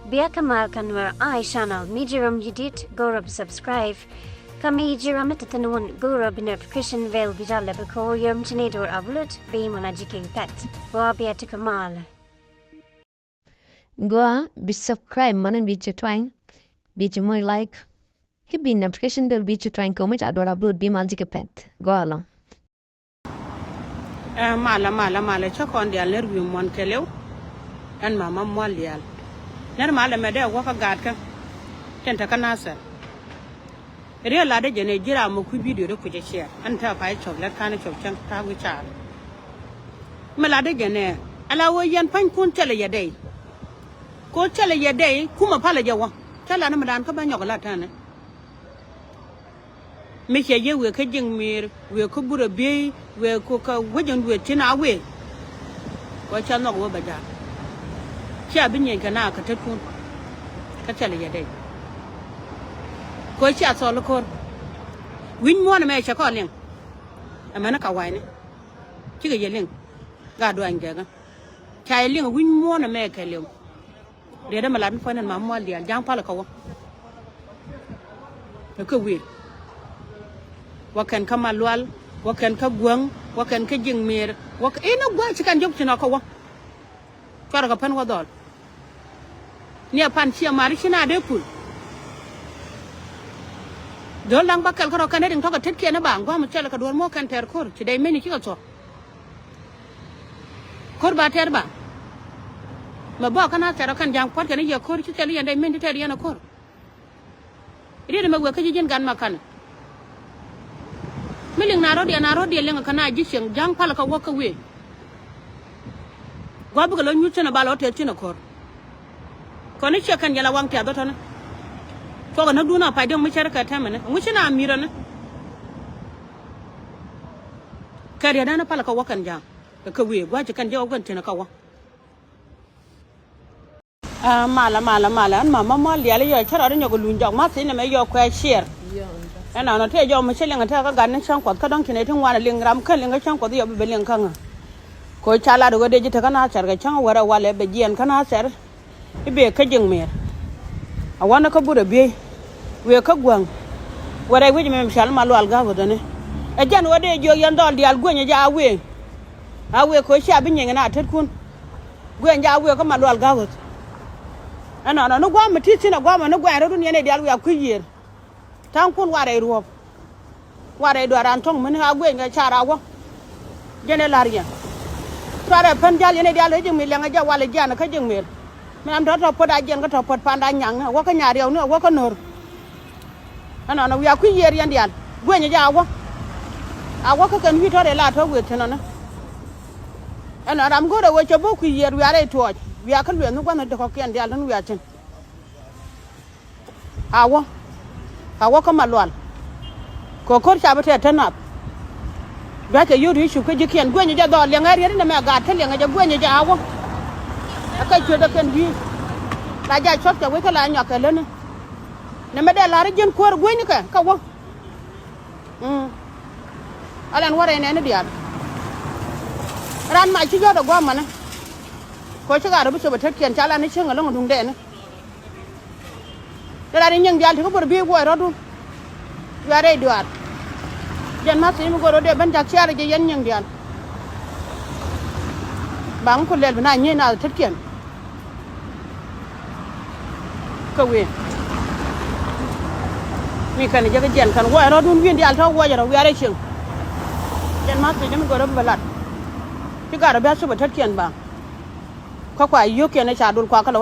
Biar kamal kanwar I channel mijiram yedit gorab subscribe. Kami jiram itatanun gorab notification vel bijale bako yum chinedor avlut be malajiking pet. Gua biar tu kamal. Gua bi subscribe manan bi twang bi moy like. Hibi notification bell bi twang comment ador upload bi malajiking pet. Gua la. Mala chakon dial ner wi mon kelew an mama mol dial ner mala me de wo ka gad ka tenta kana sa re la de jene jira mo ku video de ku je share an ta fa chocolate kana chochan ta wi cha me la de jene ala wo yan pan kun tele ya dai ko tele ya dai kuma pala jawa tala na madan ka ban yola ta ne me ke ye we ka jing mir we ko bura be we ko ka wajen we tina we ko cha no wo ba ja cha bin yin kana ka tatun ka tale ya dai ko cha so lo ko win mo na me cha ko len amana ka wai ne ki ga ye len ga do an ga cha ye len win mo na me ka len de da malan fa nan ma mo dial jang pala ka wo ko we wakan kamalwal wakan ka gwang wakan ka jingmir wak ina gwa cikan jok tina ko wa kar ka pan wadol ni pan ci mari cina de pul dol lang bakal ko kan edin to ka tetke na ba ngwa mu cela ka dor mo kan ter kor ci dai meni ci ka to kor ba ter ba ma ba kana ter kan jang pot kan ye kor ci cela yande meni ter yana kor ide ma gwa ka jin gan makan miling naro dia lenga kana jisheng jang pala ka waka we gwa bu lo nyuche na balo te tina kor koni che kan yala wang ta dotana to ga na duna pa dem mu charka ta mana mu na amira na kariya na pala ka wakan jang ka we gwa je kan je wakan tina ka wa mala an mama mal yala yo chara ro nyogo lunjang ma sine me yo kwa share ana no te jo mo chelenga ta ka gan chan ko ka don kine tin wana lingram kan linga chan ko yo be len kan ko chala do de ji ta kana char ga chan wara wale be jian kana ser ibe ka jing mer a wana ka bura be we ka gwang wara we ji mem shal malu alga go dane e jan wade jo yan dol dial gwenye ja awe ko sha bin yen na tat kun gwen ja awe ka malu alga go ana no gwa mti tina gwa ma no gwa ro ne dial we akuyer tan kun ware ruop ware do ran tong mun ha gwe nga chara wo jene lariya tare pen jal yene dial he jimi lenga ja wala jana ka jingmel me am to poda jen ka to pot panda nyang wo ka nyaar yow no wo ka nor ana na wiya ku yer yan dial gwe nya ja wo a wo ka kan wi to de la to we tena na ana ram go do wo che bo ku yer wi are to wi ka lwen no gwa no de ko ken dial no wi a tin awo ka malwal ko kor chaba te tanap ba ke yuri shu ko jiken gwenye ja do le ngari ne me ga te le ngaja gwenye ja awo aka chwe da ken bi la ja chot ke we ka la nya ka le ne me de la re jen kor gwenye ka wo alan wore ne dial ran ma chi jo do gwa mana ko chi ga do bu so ba te ken chala ne chenga lo ndung de ne dara ni nyang dial ko bor bi wo rodu yare duat jan ma simi go rode ban jak ciara je yen nyang dial bang ko lel na nyi na tetken ko we mi kan je ga jen kan wo rodu wi dial to wo jaro yare ching jan ma simi go rodo balat ti ga do ba so ba tetken ba ko kwa yo ke na cha dul kwa kala